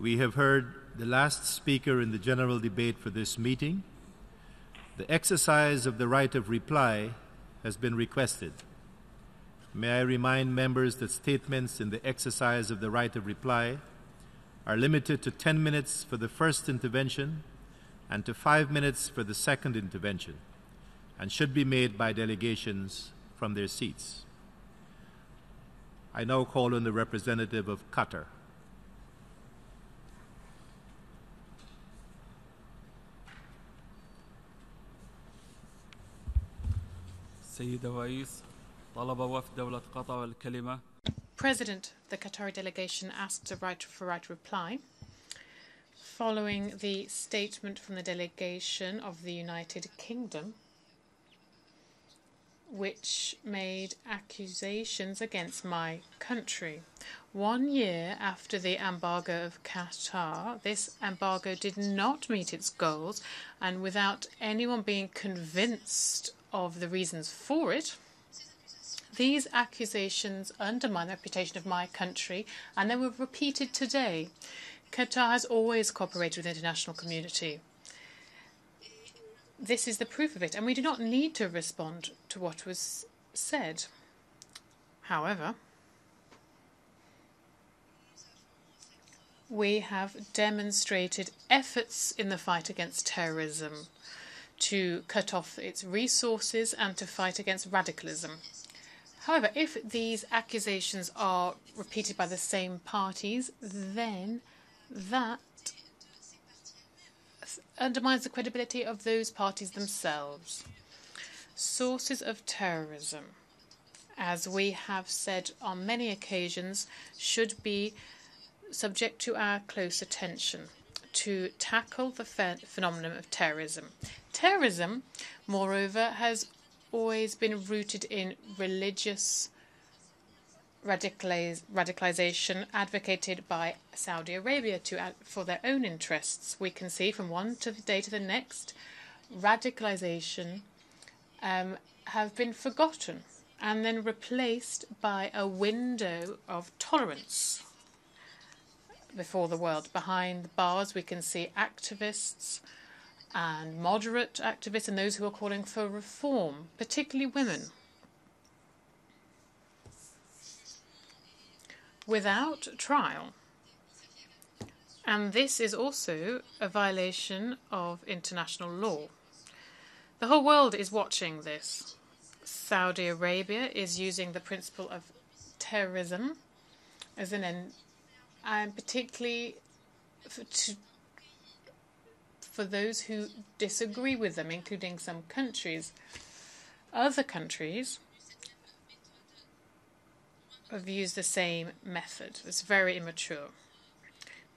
We have heard the last speaker in the general debate for this meeting. The exercise of the right of reply has been requested. May I remind members that statements in the exercise of the right of reply are limited to 10 minutes for the first intervention and to 5 minutes for the second intervention, and should be made by delegations from their seats. I now call on the representative of Qatar. سيد الرئيس طلب وفد دولة قطر الكلمة. President, the Qatari delegation asked for right reply following the statement from the delegation of the United Kingdom, which made accusations against my country. 1 year after the embargo of Qatar, this embargo did not meet its goals, and without anyone being convinced of the reasons for it, these accusations undermine the reputation of my country, and they were repeated today. Qatar has always cooperated with the international community. This is the proof of it, and we do not need to respond to what was said. However, we have demonstrated efforts in the fight against terrorism to cut off its resources and to fight against radicalism. However, if these accusations are repeated by the same parties, then that undermines the credibility of those parties themselves. Sources of terrorism, as we have said on many occasions, should be subject to our close attention to tackle the phenomenon of terrorism. Terrorism, moreover, has always been rooted in religious radicalization advocated by Saudi Arabia for their own interests. We can see from one day to the next, radicalization have been forgotten and then replaced by a window of tolerance before the world. Behind the bars, we can see activists and moderate activists and those who are calling for reform, particularly women. Without trial. And this is also a violation of international law. The whole world is watching this. Saudi Arabia is using the principle of terrorism as an end, and particularly for those who disagree with them, including some countries. Other countries have used the same method. It's very immature.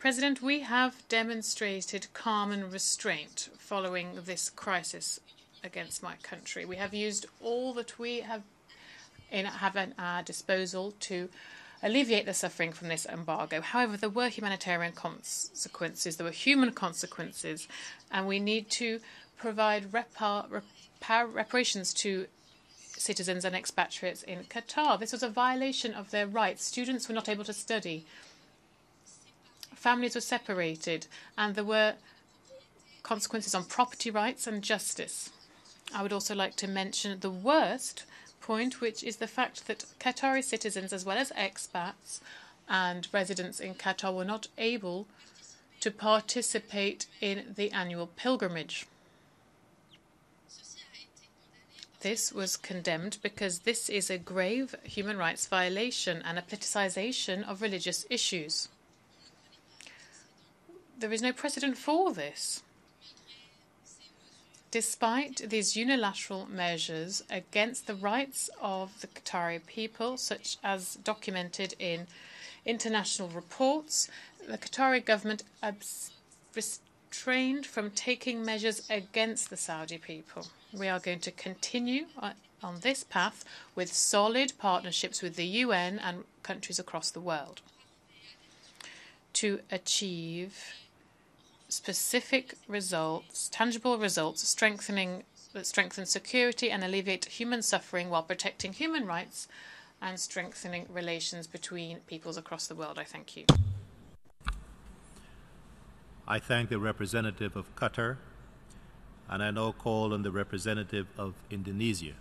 President, we have demonstrated calm and restraint following this crisis against my country. We have used all that we have at our disposal to alleviate the suffering from this embargo. However, there were humanitarian consequences, there were human consequences, and we need to provide reparations to citizens and expatriates in Qatar. This was a violation of their rights. Students were not able to study. Families were separated, and there were consequences on property rights and justice. I would also like to mention the worst point, which is the fact that Qatari citizens, as well as expats and residents in Qatar, were not able to participate in the annual pilgrimage. This was condemned because this is a grave human rights violation and a politicization of religious issues. There is no precedent for this. Despite these unilateral measures against the rights of the Qatari people, such as documented in international reports, the Qatari government restrained from taking measures against the Saudi people. We are going to continue on this path with solid partnerships with the UN and countries across the world to achieve specific results, tangible results, strengthen security and alleviate human suffering while protecting human rights and strengthening relations between peoples across the world. I thank you. I thank the representative of Qatar, and I now call on the representative of Indonesia.